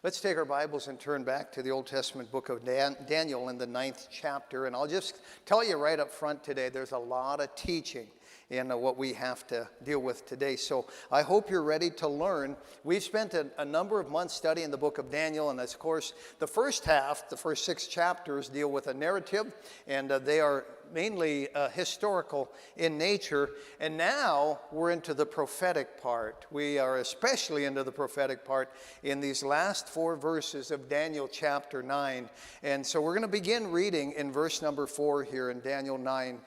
Let's take our Bibles and turn back to the Old Testament book of Daniel in the 9th chapter. And I'll just tell you right up front today, there's a lot of teaching in what we have to deal with today. So I hope you're ready to learn. We've spent a number of months studying the book of Daniel. And of course, the first half, the first 6 chapters deal with a narrative. And they are mainly historical in nature. And now we're into the prophetic part. We are especially into the prophetic part in these last 4 verses of Daniel chapter 9. And so we're going to begin reading in verse number 4 here in Daniel 9.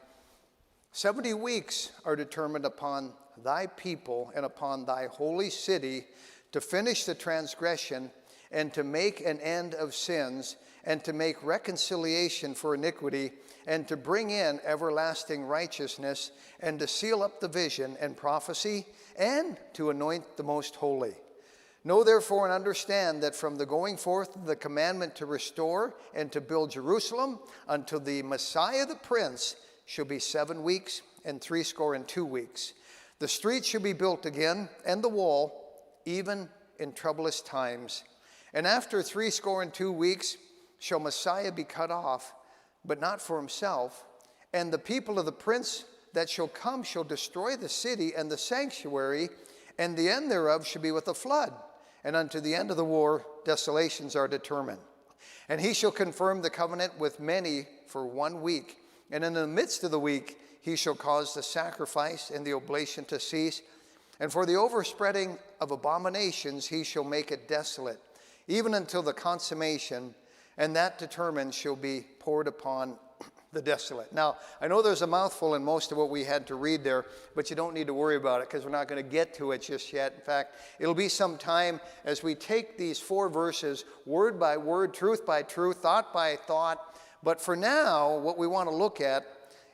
70 weeks are determined upon thy people and upon thy holy city to finish the transgression and to make an end of sins and to make reconciliation for iniquity and to bring in everlasting righteousness and to seal up the vision and prophecy and to anoint the most holy. Know therefore and understand that from the going forth of the commandment to restore and to build Jerusalem until the Messiah the Prince shall be 7 weeks and 62 weeks. The streets shall be built again, and the wall, even in troublous times. And after 62 weeks shall Messiah be cut off, but not for himself. And the people of the prince that shall come shall destroy the city and the sanctuary, and the end thereof shall be with a flood. And unto the end of the war desolations are determined. And he shall confirm the covenant with many for 1 week. And in the midst of the week, he shall cause the sacrifice and the oblation to cease. And for the overspreading of abominations, he shall make it desolate, even until the consummation, and that determined shall be poured upon the desolate. Now, I know there's a mouthful in most of what we had to read there, but you don't need to worry about it because we're not going to get to it just yet. In fact, it'll be some time as we take these 4 verses, word by word, truth by truth, thought by thought. But for now, what we want to look at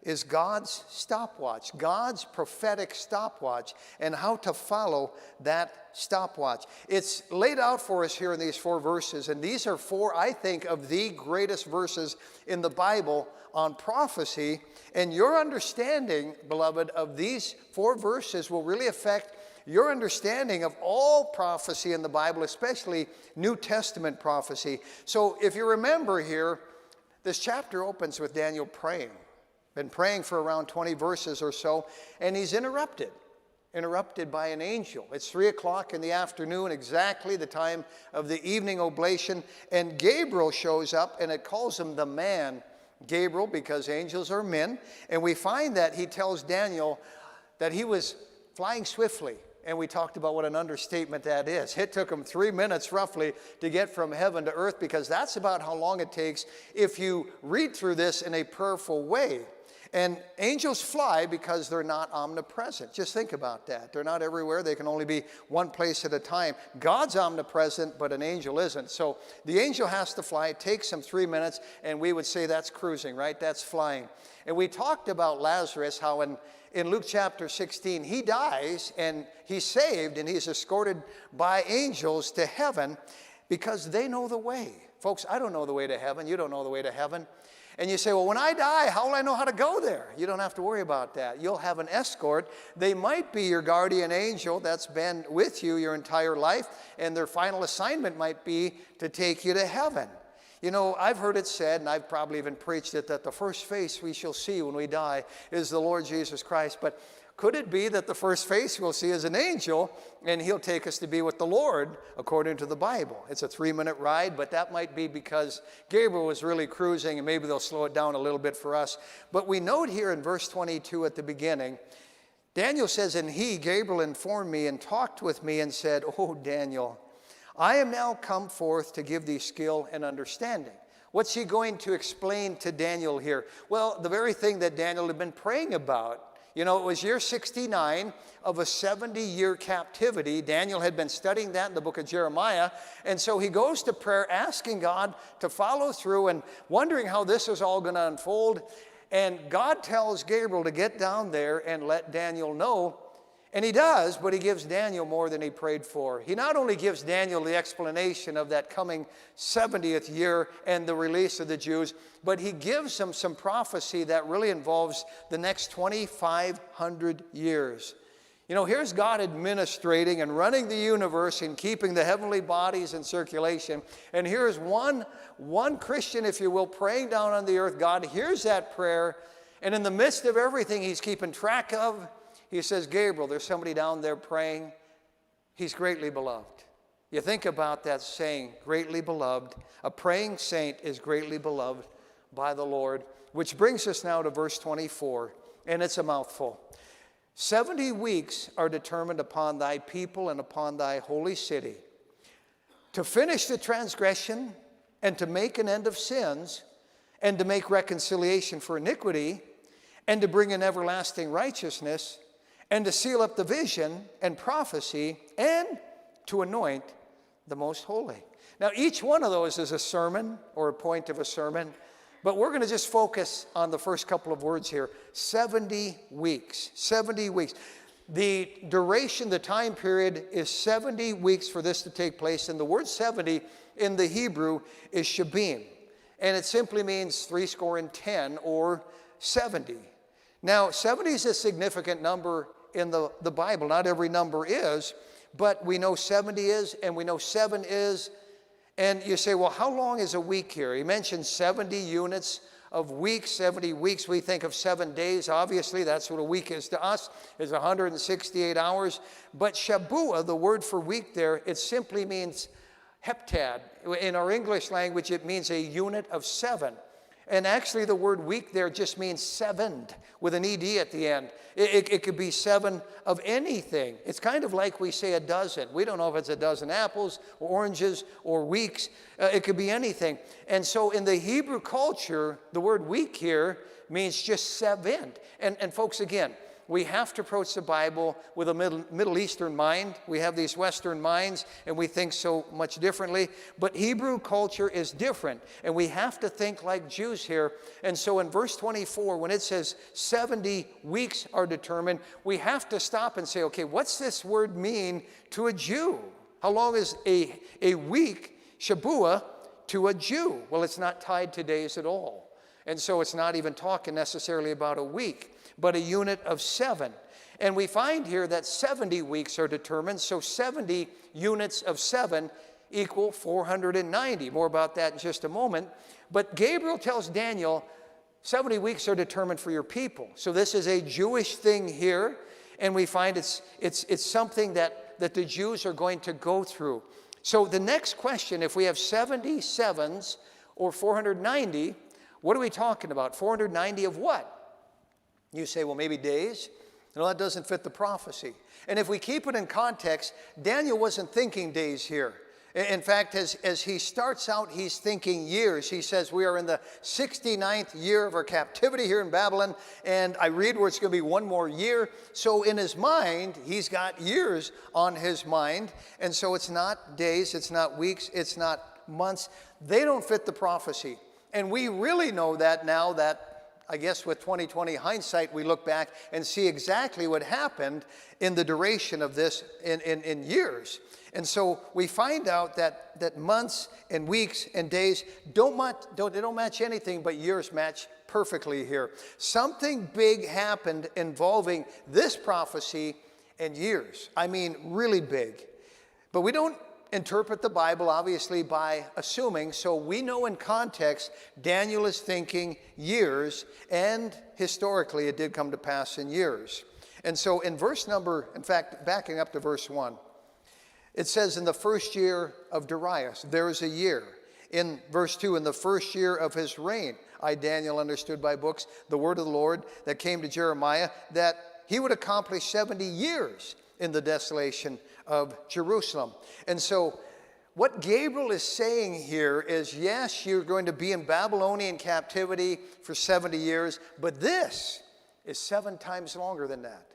is God's stopwatch, God's prophetic stopwatch, and how to follow that stopwatch. It's laid out for us here in these 4 verses, and these are 4, I think, of the greatest verses in the Bible on prophecy. And your understanding, beloved, of these 4 verses will really affect your understanding of all prophecy in the Bible, especially New Testament prophecy. So if you remember here, this chapter opens with Daniel praying. Been praying for around 20 verses or so, and he's interrupted by an angel. It's 3 o'clock in the afternoon, exactly the time of the evening oblation, and Gabriel shows up, and it calls him the man Gabriel because angels are men. And we find that he tells Daniel that he was flying swiftly. And we talked about what an understatement that is. It took him 3 minutes roughly to get from heaven to earth, because that's about how long it takes if you read through this in a prayerful way. And angels fly because they're not omnipresent. Just think about that. They're not everywhere. They can only be one place at a time. God's omnipresent, but an angel isn't. So the angel has to fly. It takes him 3 minutes, and we would say that's cruising, right? That's flying. And we talked about Lazarus, how in Luke chapter 16, he dies, and he's saved, and he's escorted by angels to heaven because they know the way. Folks, I don't know the way to heaven. You don't know the way to heaven. And you say, well, when I die, how will I know how to go there? You don't have to worry about that. You'll have an escort. They might be your guardian angel that's been with you your entire life, and their final assignment might be to take you to heaven. You know, I've heard it said, and I've probably even preached it, that the first face we shall see when we die is the Lord Jesus Christ. But could it be that the first face we'll see is an angel, and he'll take us to be with the Lord according to the Bible? It's a 3-minute ride, but that might be because Gabriel was really cruising, and maybe they'll slow it down a little bit for us. But we note here in verse 22 at the beginning, Daniel says, and he, Gabriel, informed me and talked with me and said, oh, Daniel, I am now come forth to give thee skill and understanding. What's he going to explain to Daniel here? Well, the very thing that Daniel had been praying about. You know, it was year 69 of a 70-year captivity. Daniel had been studying that in the book of Jeremiah. And so he goes to prayer asking God to follow through and wondering how this is all going to unfold. And God tells Gabriel to get down there and let Daniel know. And he does, but he gives Daniel more than he prayed for. He not only gives Daniel the explanation of that coming 70th year and the release of the Jews, but he gives him some prophecy that really involves the next 2,500 years. You know, here's God administrating and running the universe and keeping the heavenly bodies in circulation. And here's one Christian, if you will, praying down on the earth. God hears that prayer. And in the midst of everything he's keeping track of, he says, Gabriel, there's somebody down there praying. He's greatly beloved. You think about that saying, greatly beloved. A praying saint is greatly beloved by the Lord. Which brings us now to verse 24. And it's a mouthful. 70 weeks are determined upon thy people and upon thy holy city, to finish the transgression and to make an end of sins and to make reconciliation for iniquity and to bring in everlasting righteousness and to seal up the vision and prophecy and to anoint the most holy. Now, each one of those is a sermon or a point of a sermon. But we're going to just focus on the first couple of words here. 70 weeks. 70 weeks. The duration, the time period is 70 weeks for this to take place. And the word 70 in the Hebrew is Scheving. And it simply means 70 or 70. Now, 70 is a significant number in the Bible. Not every number is, but we know 70 is, and we know 7 is. And you say, well, how long is a week here? He mentioned 70 units of weeks, 70 weeks. We think of 7 days. Obviously, that's what a week is to us, is 168 hours. But Shabuah, the word for week there, it simply means heptad. In our English language, it means a unit of 7. And actually, the word week there just means sevened with an ed at the end. It could be 7 of anything. It's kind of like we say a dozen. We don't know if it's a dozen apples or oranges or weeks. It could be anything. And so in the Hebrew culture, the word week here means just seven. And folks, again, we have to approach the Bible with a Middle Eastern mind. We have these Western minds, and we think so much differently. But Hebrew culture is different, and we have to think like Jews here. And so in verse 24, when it says 70 weeks are determined, we have to stop and say, okay, what's this word mean to a Jew? How long is a week, Shabuah, to a Jew? Well, it's not tied to days at all. And so it's not even talking necessarily about a week, but a unit of 7. And we find here that 70 weeks are determined, so 70 units of 7 equal 490. More about that in just a moment. But Gabriel tells Daniel, 70 weeks are determined for your people. So this is a Jewish thing here, and we find it's something that the Jews are going to go through. So the next question, if we have 77s or 490, what are we talking about? 490 of what? You say, well, maybe days. No, that doesn't fit the prophecy. And if we keep it in context, Daniel wasn't thinking days here. In fact, as he starts out, he's thinking years. He says, we are in the 69th year of our captivity here in Babylon, and I read where it's going to be one more year. So in his mind, he's got years on his mind. And so it's not days, it's not weeks, it's not months. They don't fit the prophecy. And we really know that now that, I guess with 2020 hindsight, we look back and see exactly what happened in the duration of this in years. And so we find out that months and weeks and days don't match anything, but years match perfectly here. Something big happened involving this prophecy and years. I mean, really big. But we don't interpret the Bible, obviously, by assuming. So we know in context, Daniel is thinking years, and historically it did come to pass in years. And so in backing up to verse 1, it says, in the first year of Darius, there is a year. In verse 2, in the first year of his reign, I, Daniel, understood by books the word of the Lord that came to Jeremiah, that he would accomplish 70 years in the desolation of Jerusalem. And so what Gabriel is saying here is, yes, you're going to be in Babylonian captivity for 70 years, but this is 7 times longer than that.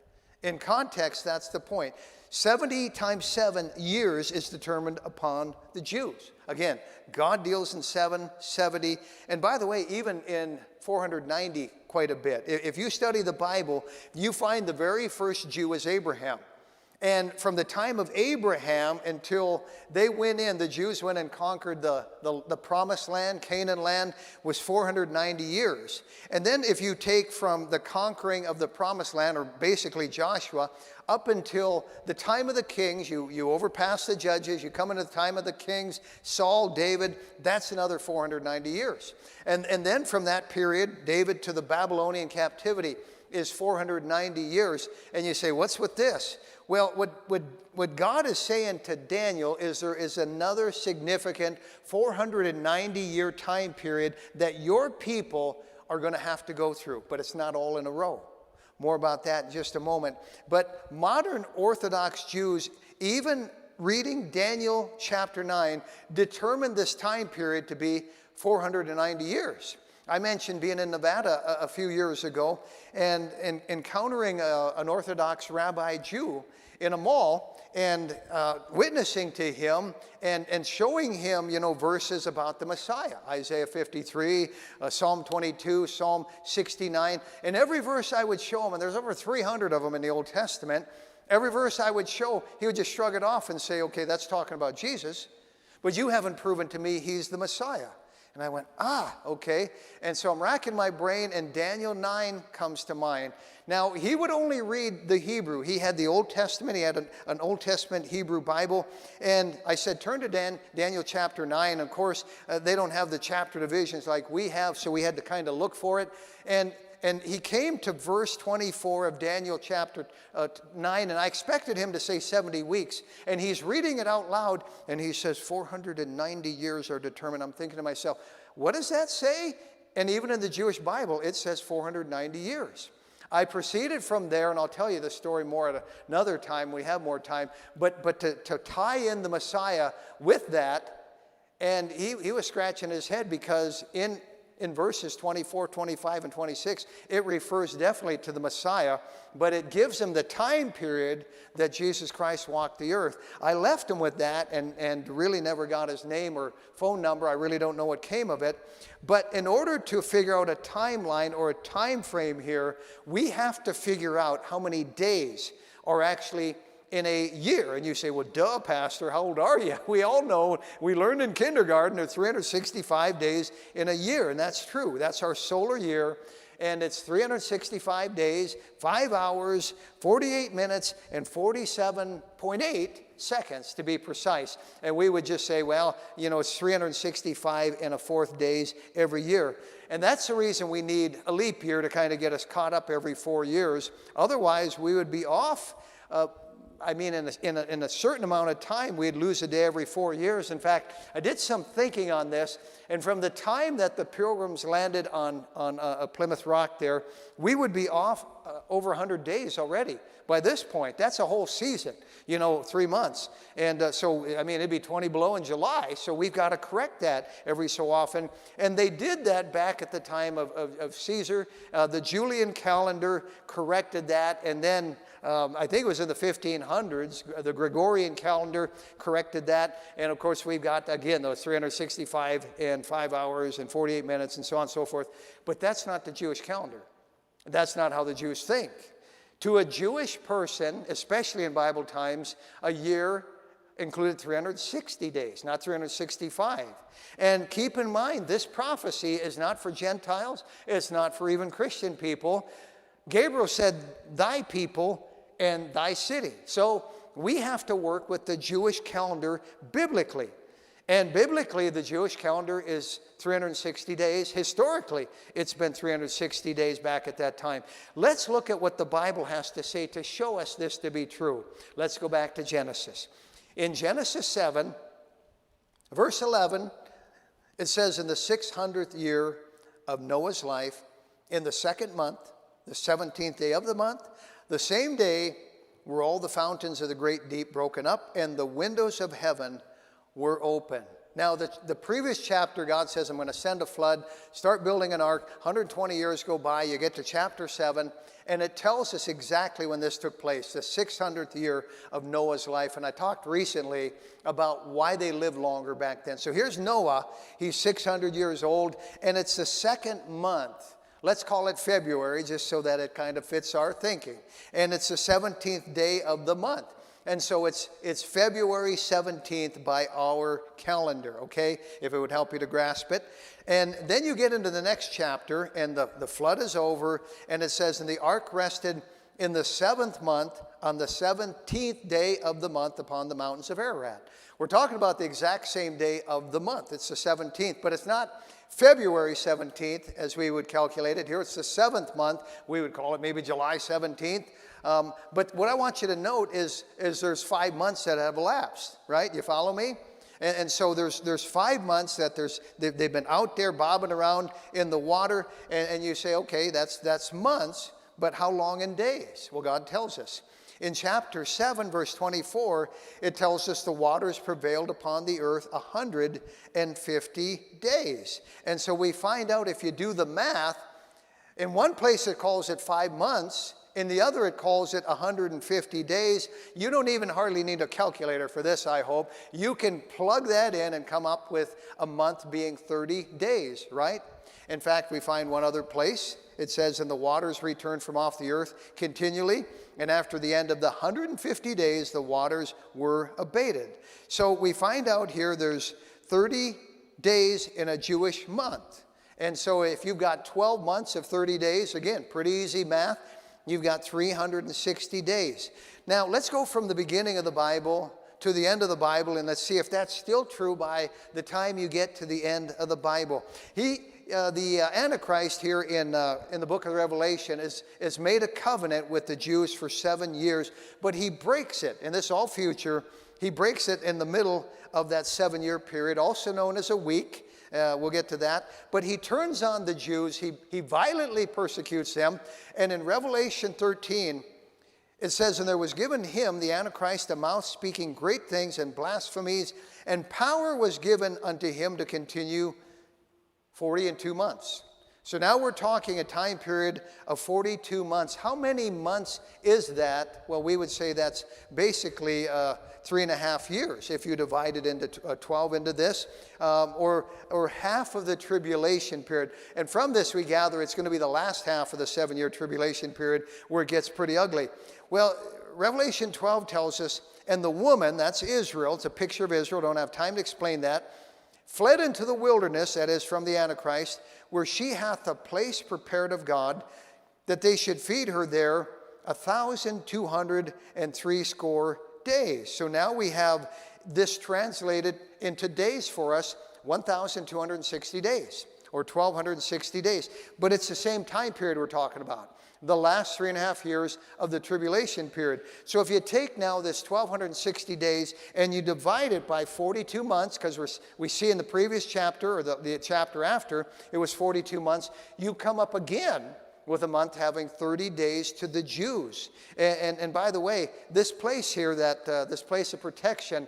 In context, that's the point. 70 times 7 years is determined upon the Jews. Again, God deals in 7, 70, and by the way, even in 490 quite a bit. If you study the Bible, you find the very first Jew is Abraham. And from the time of Abraham until they went in, the Jews went and conquered the promised land, Canaan land, was 490 years. And then if you take from the conquering of the promised land, or basically Joshua, up until the time of the kings, you overpass the judges, you come into the time of the kings, Saul, David, that's another 490 years. And then from that period, David to the Babylonian captivity is 490 years. And you say, what's with this? Well, what God is saying to Daniel is there is another significant 490-year time period that your people are going to have to go through, but it's not all in a row. More about that in just a moment. But modern Orthodox Jews, even reading Daniel chapter 9, determined this time period to be 490 years. I mentioned being in Nevada a few years ago and encountering an Orthodox rabbi Jew in a mall and witnessing to him and showing him, verses about the Messiah. Isaiah 53, Psalm 22, Psalm 69. And every verse I would show him, and there's over 300 of them in the Old Testament, every verse I would show, he would just shrug it off and say, okay, that's talking about Jesus, but you haven't proven to me he's the Messiah. And I went, okay. And so I'm racking my brain, and Daniel 9 comes to mind. Now, he would only read the Hebrew. He had the Old Testament. He had an Old Testament Hebrew Bible. And I said, turn to Daniel chapter 9. Of course, they don't have the chapter divisions like we have, so we had to kind of look for it. And he came to verse 24 of Daniel chapter 9, and I expected him to say 70 weeks. And he's reading it out loud, and he says 490 years are determined. I'm thinking to myself, what does that say? And even in the Jewish Bible, it says 490 years. I proceeded from there, and I'll tell you the story more at another time. We have more time. But to tie in the Messiah with that, and he was scratching his head because in verses 24, 25, and 26, it refers definitely to the Messiah, but it gives him the time period that Jesus Christ walked the earth. I left him with that and really never got his name or phone number. I really don't know what came of it. But in order to figure out a timeline or a time frame here, we have to figure out how many days are actually in a year. And you say, well, duh, Pastor, how old are you? We all know, we learned in kindergarten there are 365 days in a year, and that's true. That's our solar year, and it's 365 days, 5 hours, 48 minutes, and 47.8 seconds to be precise. And we would just say, well, it's 365 and a fourth days every year. And that's the reason we need a leap year to kind of get us caught up every 4 years. Otherwise, we would be off. In a certain amount of time, we'd lose a day every 4 years. In fact, I did some thinking on this, and from the time that the Pilgrims landed on Plymouth Rock there, we would be off over 100 days already. By this point, that's a whole season, 3 months. And it'd be 20 below in July, so we've got to correct that every so often. And they did that back at the time of Caesar. The Julian calendar corrected that, and then I think it was in the 1500s, the Gregorian calendar corrected that. And of course, we've got, again, those 365 and 5 hours and 48 minutes and so on and so forth. But that's not the Jewish calendar. That's not how the Jews think. To a Jewish person, especially in Bible times, a year included 360 days, not 365. And keep in mind, this prophecy is not for Gentiles. It's not for even Christian people. Gabriel said, thy people and thy city. So we have to work with the Jewish calendar biblically. And biblically, the Jewish calendar is 360 days. Historically, it's been 360 days back at that time. Let's look at what the Bible has to say to show us this to be true. Let's go back to Genesis. In Genesis 7, verse 11, it says, in the 600th year of Noah's life, in the second month, the 17th day of the month, the same day were all the fountains of the great deep broken up, and the windows of heaven were open. Now, the previous chapter, God says, I'm going to send a flood, start building an ark. 120 years go by, you get to chapter 7, and it tells us exactly when this took place, the 600th year of Noah's life. And I talked recently about why they lived longer back then. So here's Noah. He's 600 years old, and it's the second month. Let's call it February, just so that it kind of fits our thinking. And it's the 17th day of the month. And so it's February 17th by our calendar, okay? If it would help you to grasp it. And then you get into the next chapter, and the flood is over, and it says, and the ark rested in the 7th month, on the 17th day of the month upon the mountains of Ararat. We're talking about the exact same day of the month. It's the 17th, but it's not February 17th as we would calculate it. Here it's the 7th month. We would call it maybe July 17th. But what I want you to note is there's 5 months that have elapsed, right? You follow me? And so there's 5 months that they've been out there bobbing around in the water, and you say, okay, that's months, but how long in days? Well, God tells us. In chapter 7, verse 24, it tells us the waters prevailed upon the earth 150 days. And so we find out, if you do the math, in one place it calls it 5 months, in the other it calls it 150 days. You don't even hardly need a calculator for this, I hope. You can plug that in and come up with a month being 30 days, right? In fact, we find one other place. It says, and the waters returned from off the earth continually, and after the end of the 150 days, the waters were abated. So we find out here there's 30 days in a Jewish month. And so if you've got 12 months of 30 days, again, pretty easy math, you've got 360 days. Now, let's go from the beginning of the Bible to the end of the Bible, and let's see if that's still true by the time you get to the end of the Bible. The Antichrist here in the book of Revelation is made a covenant with the Jews for 7 years, but he breaks it, and this is all future. He breaks it in the middle of that 7-year period, also known as a week. We'll get to that. But he turns on the Jews. He violently persecutes them. And in Revelation 13, it says, and there was given him, the Antichrist, a mouth speaking great things and blasphemies, and power was given unto him to continue 42 months. So now we're talking a time period of 42 months. How many months is that? Well, we would say that's basically 3.5 years if you divide it into 12 into this, or half of the tribulation period. And from this we gather it's going to be the last half of the 7-year tribulation period where it gets pretty ugly. Well, Revelation 12 tells us, and the woman, that's Israel, it's a picture of Israel, don't have time to explain that, fled into the wilderness, that is from the Antichrist, where she hath a place prepared of God, that they should feed her there 1,260 days. So now we have this translated into days for us, 1,260 days, or 1,260 days. But it's the same time period we're talking about, the last 3.5 years of the tribulation period. So if you take now this 1,260 days and you divide it by 42 months, because we see in the previous chapter, or the chapter after, it was 42 months, you come up again with a month having 30 days to the Jews. And by the way, this place here, this place of protection,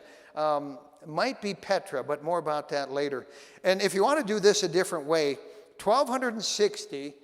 might be Petra, but more about that later. And if you want to do this a different way, 1,260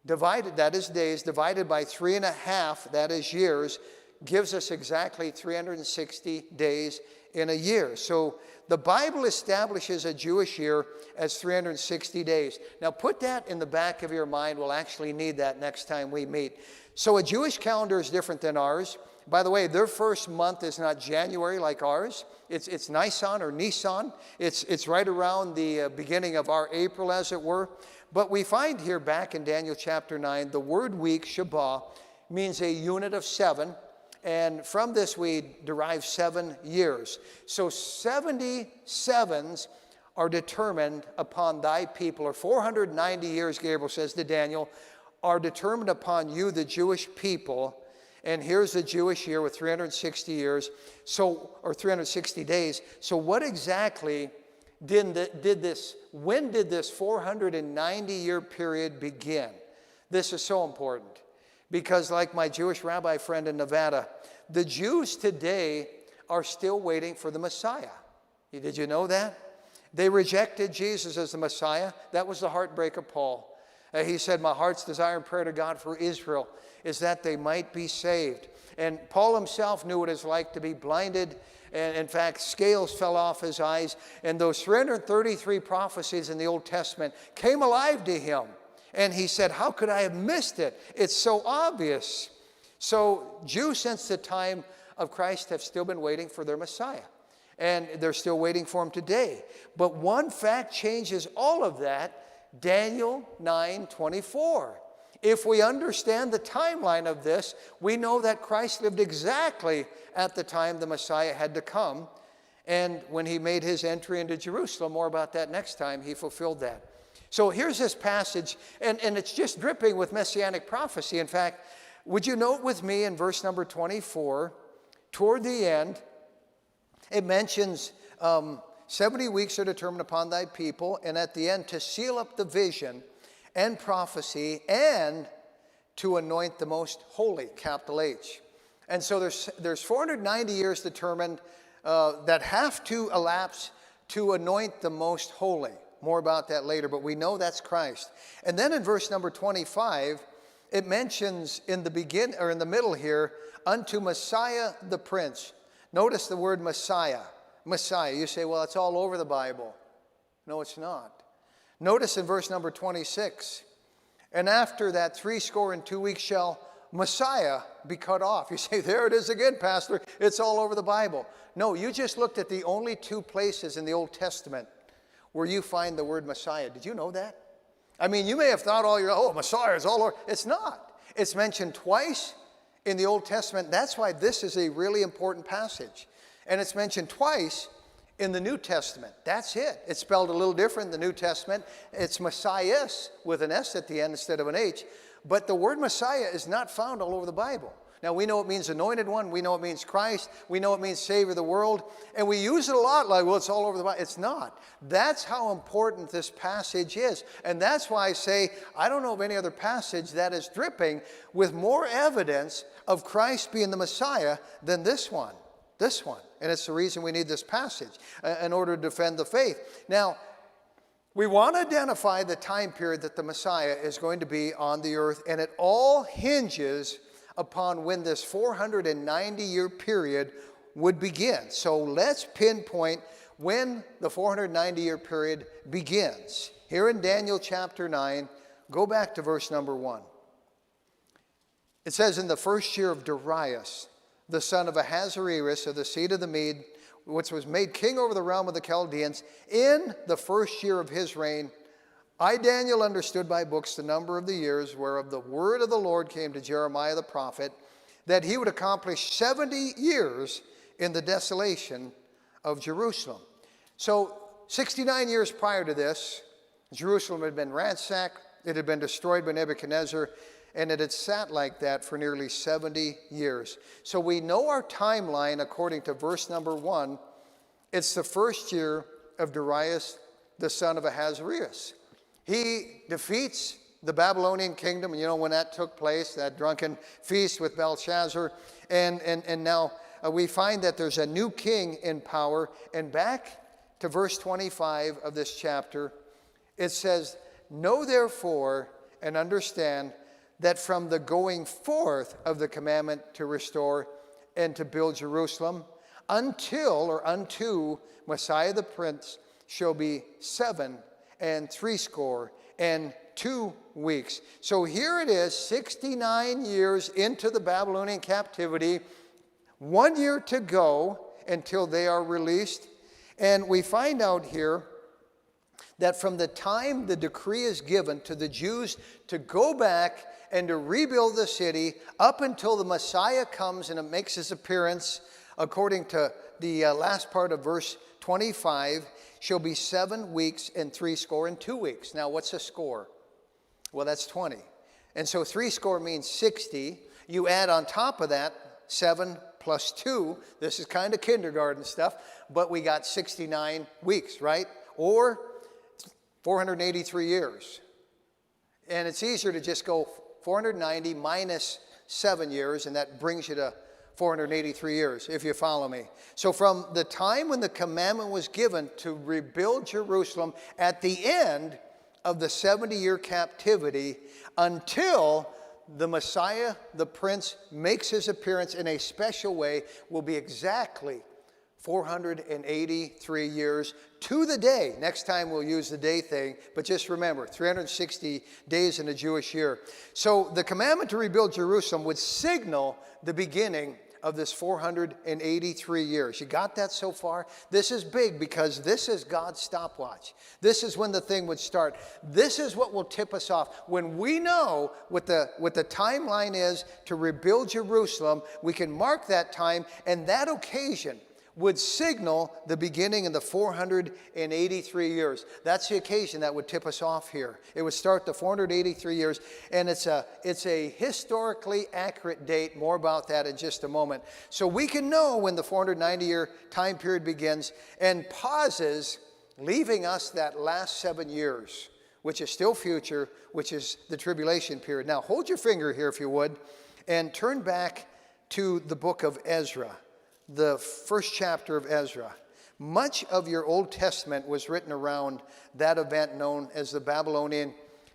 divided, that is days, divided by 3.5, that is years, gives us exactly 360 days in a year. So the Bible establishes a Jewish year as 360 days. Now put that in the back of your mind. We'll actually need that next time we meet. So a Jewish calendar is different than ours. By the way, their first month is not January like ours. It's Nisan or Nisan. It's right around the beginning of our April, as it were. But we find here back in Daniel chapter 9, the word week, Shabbat, means a unit of 7. And from this we derive 7 years. So 77s are determined upon thy people, or 490 years, Gabriel says to Daniel, are determined upon you, the Jewish people. And here's the Jewish year with 360 years, or 360 days. So what exactly when did this 490-year period begin? This is so important. Because like my Jewish rabbi friend in Nevada, the Jews today are still waiting for the Messiah. Did you know that? They rejected Jesus as the Messiah. That was the heartbreak of Paul. He said, my heart's desire and prayer to God for Israel is that they might be saved. And Paul himself knew what it was like to be blinded. And in fact, scales fell off his eyes. And those 333 prophecies in the Old Testament came alive to him. And he said, how could I have missed it? It's so obvious. So Jews since the time of Christ have still been waiting for their Messiah. And they're still waiting for him today. But one fact changes all of that. Daniel 9:24. If we understand the timeline of this, we know that Christ lived exactly at the time the Messiah had to come. And when he made his entry into Jerusalem, more about that next time, he fulfilled that. So here's this passage, and it's just dripping with Messianic prophecy. In fact, would you note with me in verse number 24, toward the end, it mentions 70 weeks are determined upon thy people, and at the end to seal up the vision and prophecy and to anoint the most holy, capital H. And so there's 490 years determined that have to elapse to anoint the most holy. More about that later, but we know that's Christ. And then in verse number 25, it mentions in the middle here, unto Messiah the Prince. Notice the word Messiah. Messiah. You say, well, it's all over the Bible. No, it's not. Notice in verse number 26, and after that 62 weeks shall Messiah be cut off. You say, there it is again, Pastor. It's all over the Bible. No, you just looked at the only two places in the Old Testament where you find the word Messiah. Did you know that? I mean, you may have thought Messiah is all over. It's not. It's mentioned twice in the Old Testament. That's why this is a really important passage. And it's mentioned twice in the New Testament. That's it. It's spelled a little different in the New Testament. It's Messias with an S at the end instead of an H. But the word Messiah is not found all over the Bible. Now, we know it means anointed one. We know it means Christ. We know it means Savior of the world. And we use it a lot like, well, it's all over the Bible. It's not. That's how important this passage is. And that's why I say I don't know of any other passage that is dripping with more evidence of Christ being the Messiah than this one. This one. And it's the reason we need this passage in order to defend the faith. Now, we want to identify the time period that the Messiah is going to be on the earth. And it all hinges upon when this 490-year period would begin. So let's pinpoint when the 490-year period begins. Here in Daniel chapter 9, go back to verse number 1. It says, in the first year of Darius, the son of Ahasuerus of the seed of the Mede, which was made king over the realm of the Chaldeans, in the first year of his reign, I, Daniel, understood by books the number of the years whereof the word of the Lord came to Jeremiah the prophet, that he would accomplish 70 years in the desolation of Jerusalem. So 69 years prior to this, Jerusalem had been ransacked, it had been destroyed by Nebuchadnezzar, and it had sat like that for nearly 70 years. So we know our timeline according to verse number 1. It's the first year of Darius, the son of Ahasuerus. He defeats the Babylonian kingdom, and you know when that took place, that drunken feast with Belshazzar, and now we find that there's a new king in power. And back to verse 25 of this chapter, it says, know therefore and understand that from the going forth of the commandment to restore and to build Jerusalem unto Messiah the Prince shall be 67 weeks. So here it is, 69 years into the Babylonian captivity, 1 year to go until they are released. And we find out here that from the time the decree is given to the Jews to go back and to rebuild the city up until the Messiah comes and it makes his appearance, according to the last part of verse 25, shall be 7 weeks and 62 weeks. Now, what's a score? Well, that's 20. And so 60 means 60. You add on top of that 7 plus 2. This is kind of kindergarten stuff, but we got 69 weeks, right? Or 483 years. And it's easier to just go 490 minus 7 years, and that brings you to 483 years, if you follow me. So from the time when the commandment was given to rebuild Jerusalem at the end of the 70-year captivity until the Messiah, the Prince, makes his appearance in a special way will be exactly 483 years to the day. Next time we'll use the day thing, but just remember, 360 days in a Jewish year. So the commandment to rebuild Jerusalem would signal the beginning of this 483 years. You got that so far? This is big because this is God's stopwatch. This is when the thing would start. This is what will tip us off. When we know what the timeline is to rebuild Jerusalem, we can mark that time, and that occasion would signal the beginning of the 483 years. That's the occasion that would tip us off here. It would start the 483 years, and it's a historically accurate date. More about that in just a moment. So we can know when the 490-year time period begins and pauses, leaving us that last 7 years, which is still future, which is the tribulation period. Now, hold your finger here, if you would, and turn back to the book of Ezra. The first chapter of Ezra. Much of your Old Testament was written around that event known as the Babylonian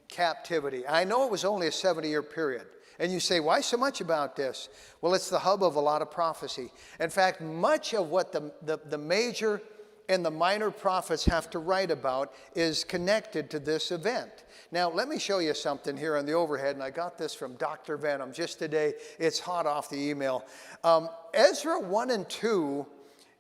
captivity. I know it was only a 70-year period. And you say, why so much about this? Well, it's the hub of a lot of prophecy. In fact, much of what the major and the minor prophets have to write about is connected to this event. Now, let me show you something here on the overhead, and I got this from Dr. Venom just today. It's hot off the email. Ezra 1 and 2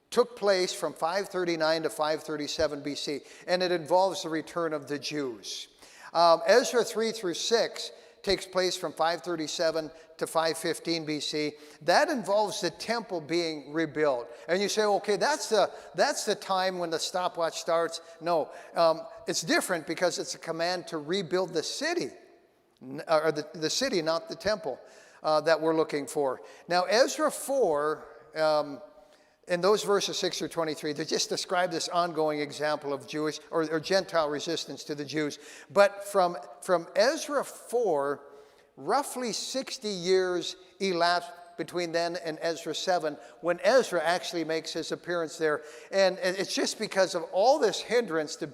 took place from 539 to 537 BC, and it involves the return of the Jews. Ezra 3 through 6 takes place from 537 to 515 BC. That involves the temple being rebuilt. And you say, okay, that's the time when the stopwatch starts. No, it's different because it's a command to rebuild the city, or the city, not the temple, that we're looking for. Now, Ezra 4, in those verses 6 through 23, they just describe this ongoing example of Jewish or Gentile resistance to the Jews. But from Ezra 4, roughly 60 years elapsed between then and Ezra 7, when Ezra actually makes his appearance there. And it's just because of all this hindrance to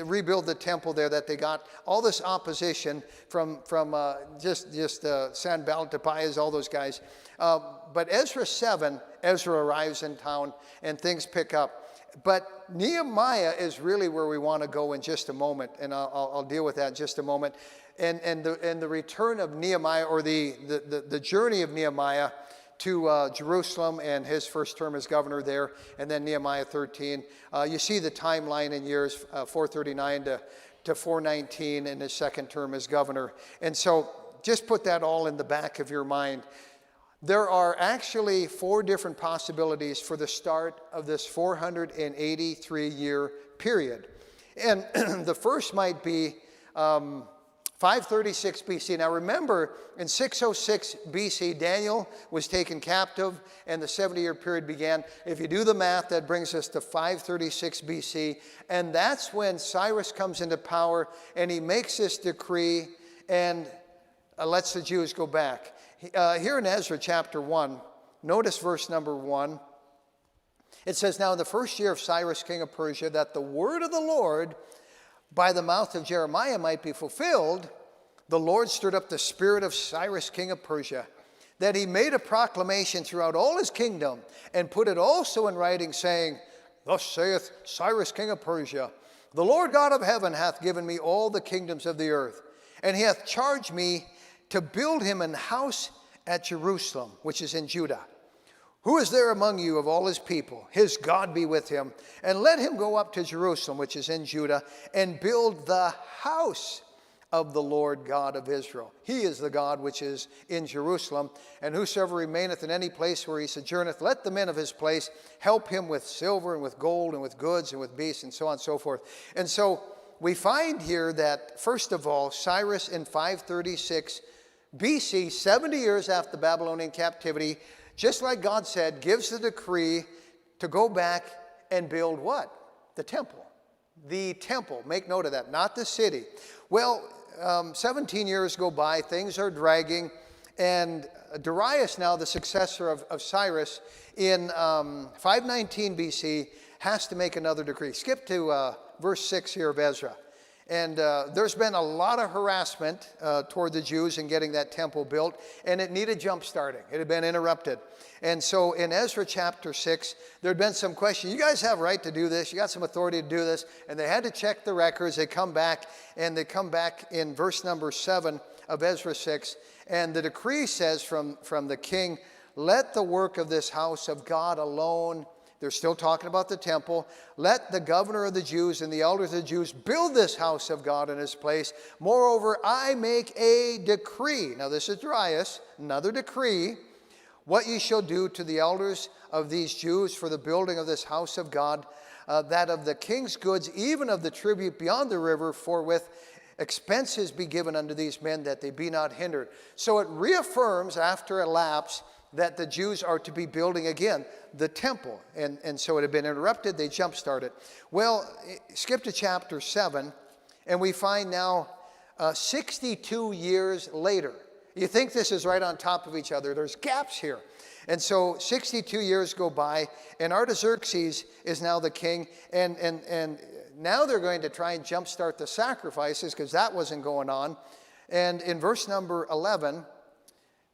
rebuild the temple there that they got all this opposition from Sanballat, Tobias, all those guys. But Ezra 7, Ezra arrives in town and things pick up. But Nehemiah is really where we want to go in just a moment, and I'll deal with that in just a moment. And the return of Nehemiah, or the journey of Nehemiah to Jerusalem and his first term as governor there, and then Nehemiah 13. You see the timeline in years 439 to 419 in his second term as governor. And so just put that all in the back of your mind. There are actually 4 different possibilities for the start of this 483-year period. And the first might be 536 BC. Now remember, in 606 BC, Daniel was taken captive and the 70-year period began. If you do the math, that brings us to 536 BC. And that's when Cyrus comes into power and he makes this decree and lets the Jews go back. Here in Ezra chapter 1, notice verse number 1. It says, now in the first year of Cyrus, king of Persia, that the word of the Lord by the mouth of Jeremiah might be fulfilled, the Lord stirred up the spirit of Cyrus, king of Persia, that he made a proclamation throughout all his kingdom and put it also in writing, saying, thus saith Cyrus, king of Persia, the Lord God of heaven hath given me all the kingdoms of the earth, and he hath charged me to build him an house at Jerusalem, which is in Judah. Who is there among you of all his people? His God be with him. And let him go up to Jerusalem, which is in Judah, and build the house of the Lord God of Israel. He is the God which is in Jerusalem. And whosoever remaineth in any place where he sojourneth, let the men of his place help him with silver and with gold and with goods and with beasts and so on and so forth. And so we find here that, first of all, Cyrus in 536 BC, 70 years after the Babylonian captivity, just like God said, gives the decree to go back and build what? The temple. The temple. Make note of that, not the city. Well, 17 years go by, things are dragging, and Darius, now the successor of Cyrus, in 519 BC, has to make another decree. Skip to verse 6 here of Ezra. And there's been a lot of harassment toward the Jews in getting that temple built, and it needed jump-starting. It had been interrupted. And so in Ezra chapter 6, there had been some question. You guys have a right to do this. You got some authority to do this. And they had to check the records. They come back, and they come back in verse number 7 of Ezra 6. And the decree says from the king, let the work of this house of God alone. They're still talking about the temple. Let the governor of the Jews and the elders of the Jews build this house of God in its place. Moreover, I make a decree. Now this is Darius, another decree. What ye shall do to the elders of these Jews for the building of this house of God, that of the king's goods, even of the tribute beyond the river, forthwith expenses be given unto these men, that they be not hindered. So it reaffirms after a lapse that the Jews are to be building again the temple. And so it had been interrupted. They jump-started. Well, skip to chapter 7, and we find now 62 years later. You think this is right on top of each other. There's gaps here. And so 62 years go by, and Artaxerxes is now the king. And now they're going to try and jumpstart the sacrifices, because that wasn't going on. And in verse number 11,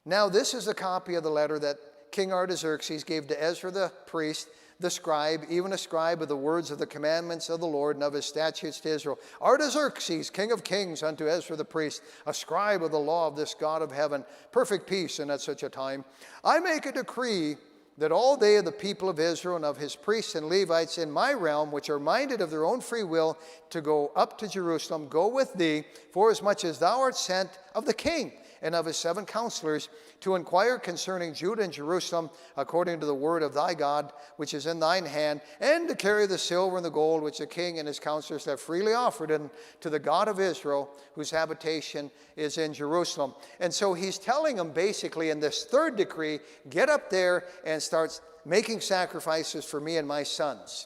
now this is a copy of the letter that King Artaxerxes gave to Ezra the priest, the scribe, even a scribe of the words of the commandments of the Lord and of his statutes to Israel. Artaxerxes, king of kings, unto Ezra the priest, a scribe of the law of this God of heaven, perfect peace, and at such a time, I make a decree that all they of the people of Israel and of his priests and Levites in my realm, which are minded of their own free will to go up to Jerusalem, go with thee, forasmuch as thou art sent of the king and of his 7 counselors, to inquire concerning Judah and Jerusalem, according to the word of thy God, which is in thine hand, and to carry the silver and the gold, which the king and his counselors have freely offered unto the God of Israel, whose habitation is in Jerusalem. And so he's telling them basically in this third decree, get up there and start making sacrifices for me and my sons.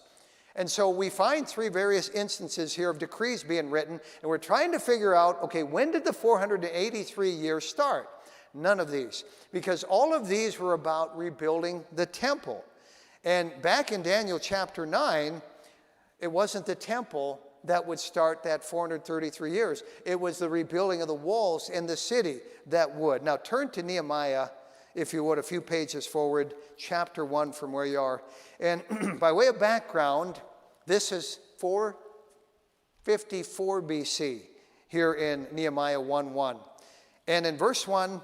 And so we find 3 various instances here of decrees being written, and we're trying to figure out, okay, when did the 483 years start? None of these, because all of these were about rebuilding the temple. And back in Daniel chapter 9, it wasn't the temple that would start that 433 years. It was the rebuilding of the walls in the city that would. Now turn to Nehemiah, if you would, a few pages forward, chapter 1 from where you are. And by way of background, this is 454 BC here in Nehemiah 1:1. And in verse 1,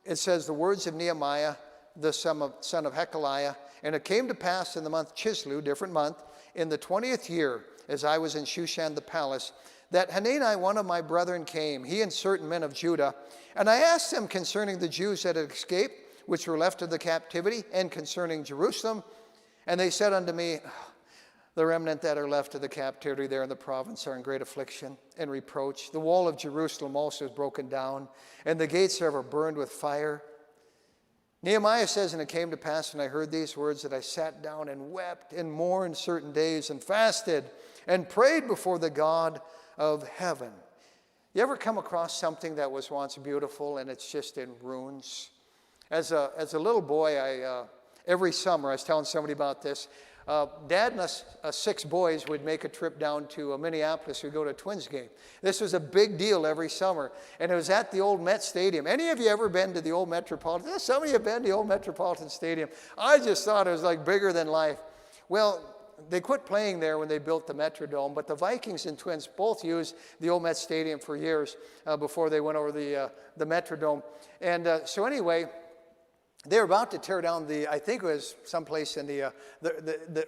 it says, the words of Nehemiah, the son of Hekeliah, and it came to pass in the month Chislew, different month, in the 20th year, as I was in Shushan the palace, that Hanani, one of my brethren, came, he and certain men of Judah. And I asked them concerning the Jews that had escaped, which were left of the captivity, and concerning Jerusalem. And they said unto me, the remnant that are left of the captivity there in the province are in great affliction and reproach. The wall of Jerusalem also is broken down, and the gates are ever burned with fire. Nehemiah says, and it came to pass when I heard these words that I sat down and wept and mourned certain days and fasted and prayed before the God of heaven. You ever come across something that was once beautiful and it's just in ruins? As a little boy, every summer, I was telling somebody about this, Dad and us 6 boys would make a trip down to Minneapolis. We'd go to a Twins game. This was a big deal every summer, and it was at the old Met Stadium. Any of you ever been to the old Metropolitan? Some of you have been to the old Metropolitan Stadium. I just thought it was like bigger than life. Well, they quit playing there when they built the Metrodome, but the Vikings and Twins both used the old Met Stadium for years before they went over the Metrodome. And so anyway, they were about to tear down I think it was someplace in the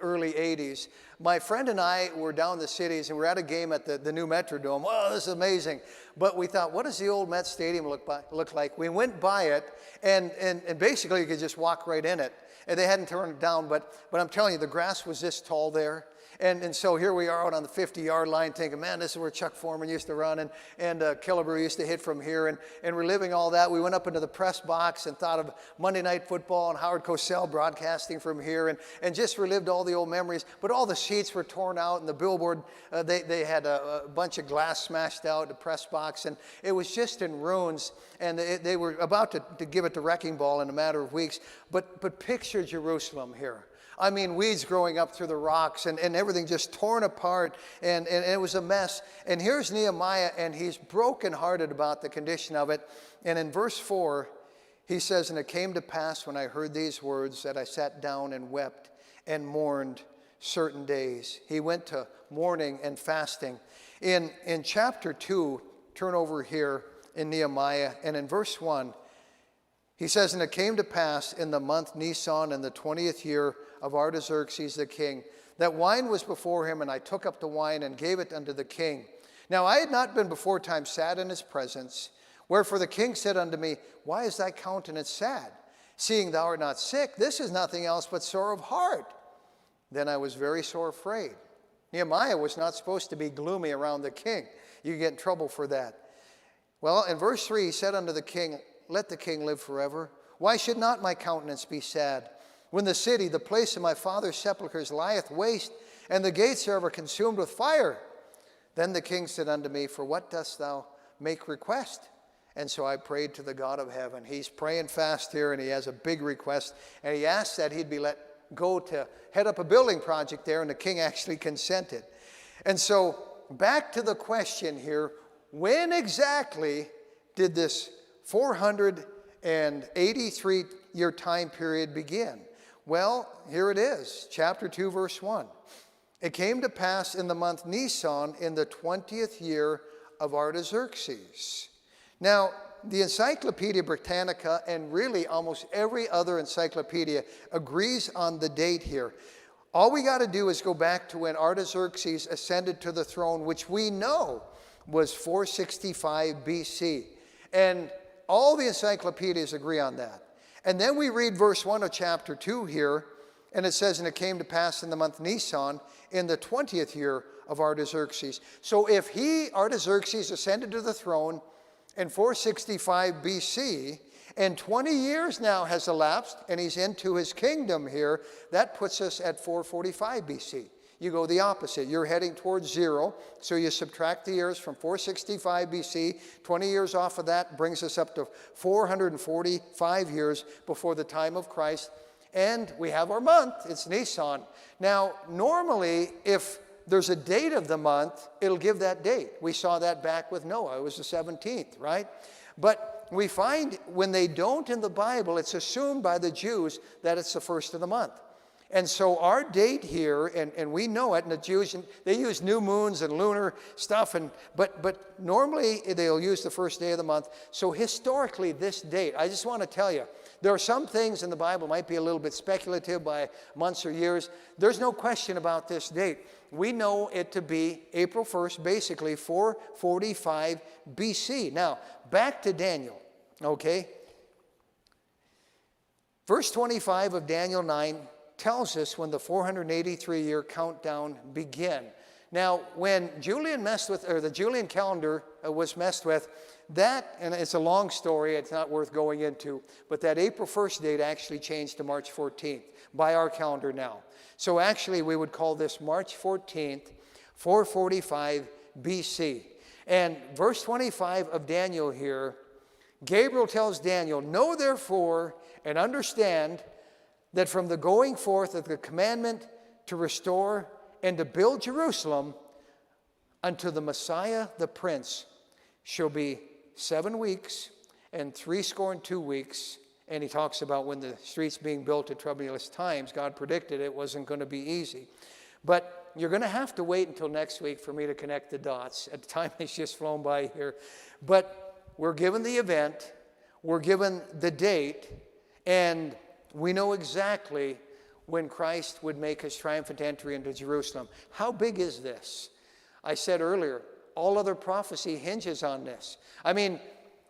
early 80s. My friend and I were down in the cities, and we were at a game at the new Metrodome. Oh, this is amazing. But we thought, what does the old Met Stadium look like? We went by it, and basically you could just walk right in it. And they hadn't torn it down, but I'm telling you, the grass was this tall there. And so here we are out on the 50-yard line thinking, man, this is where Chuck Foreman used to run, and Killebrew used to hit from here, and we're living all that. We went up into the press box and thought of Monday Night Football and Howard Cosell broadcasting from here, and just relived all the old memories. But all the seats were torn out, and the billboard, they had a bunch of glass smashed out, the press box, and it was just in ruins. And they were about to give it the wrecking ball in a matter of weeks. But picture Jerusalem here. I mean, weeds growing up through the rocks and everything just torn apart, and it was a mess. And here's Nehemiah, and he's brokenhearted about the condition of it. And in verse 4, he says, and it came to pass when I heard these words that I sat down and wept and mourned certain days. He went to mourning and fasting. In chapter 2, turn over here in Nehemiah, and in verse 1, He says, and it came to pass in the month Nisan in the 20th year of Artaxerxes the king, that wine was before him, and I took up the wine and gave it unto the king. Now I had not been before time sad in his presence. Wherefore the king said unto me, why is thy countenance sad, seeing thou art not sick? This is nothing else but sore of heart. Then I was very sore afraid. Nehemiah was not supposed to be gloomy around the king. You get in trouble for that. Well, in verse 3, he said unto the king, let the king live forever. Why should not my countenance be sad, when the city, the place of my father's sepulchres, lieth waste, and the gates thereof are consumed with fire? Then the king said unto me, for what dost thou make request? And so I prayed to the God of heaven. He's praying fast here, and he has a big request. And he asked that he'd be let go to head up a building project there, and the king actually consented. And so back to the question here, when exactly did this 483-year time period begin? Well, here it is, chapter 2, verse 1. It came to pass in the month Nisan in the 20th year of Artaxerxes. Now, the Encyclopedia Britannica and really almost every other encyclopedia agrees on the date here. All we got to do is go back to when Artaxerxes ascended to the throne, which we know was 465 BC. And all the encyclopedias agree on that. And then we read verse 1 of chapter 2 here, and it says, and it came to pass in the month Nisan in the 20th year of Artaxerxes. So if Artaxerxes, ascended to the throne in 465 BC, and 20 years now has elapsed, and he's into his kingdom here, that puts us at 445 BC. You go the opposite. You're heading towards zero, so you subtract the years from 465 BC. 20 years off of that brings us up to 445 years before the time of Christ. And we have our month. It's Nisan. Now, normally, if there's a date of the month, it'll give that date. We saw that back with Noah. It was the 17th, right? But we find when they don't in the Bible, it's assumed by the Jews that it's the first of the month. And so our date here, and we know it, and the Jews, they use new moons and lunar stuff, but normally they'll use the first day of the month. So historically, this date, I just want to tell you, there are some things in the Bible might be a little bit speculative by months or years. There's no question about this date. We know it to be April 1st, basically 445 BC. Now, back to Daniel, okay? Verse 25 of Daniel 9 tells us when the 483-year countdown began. Now, when Julian the Julian calendar was messed with, that, and it's a long story, it's not worth going into, but that April 1st date actually changed to March 14th by our calendar now. So actually, we would call this March 14th, 445 BC. And verse 25 of Daniel here, Gabriel tells Daniel, know therefore and understand that from the going forth of the commandment to restore and to build Jerusalem unto the Messiah the Prince shall be 7 weeks and 62 weeks. And he talks about when the streets being built at troublous times, God predicted it wasn't going to be easy. But you're going to have to wait until next week for me to connect the dots. At the time, it's just flown by here. But we're given the event, we're given the date, and we know exactly when Christ would make his triumphant entry into Jerusalem. How big is this? I said earlier, all other prophecy hinges on this. I mean,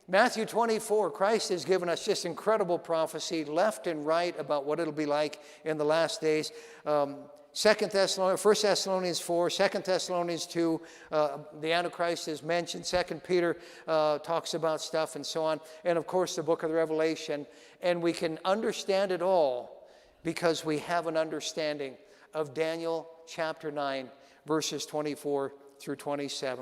Matthew 24, Christ has given us just incredible prophecy left and right about what it'll be like in the last days. 1 Thessalonians 4, 2 Thessalonians 2, the Antichrist is mentioned. 2 Peter talks about stuff and so on. And of course, the book of the Revelation. And we can understand it all because we have an understanding of Daniel chapter 9, verses 24 through 27.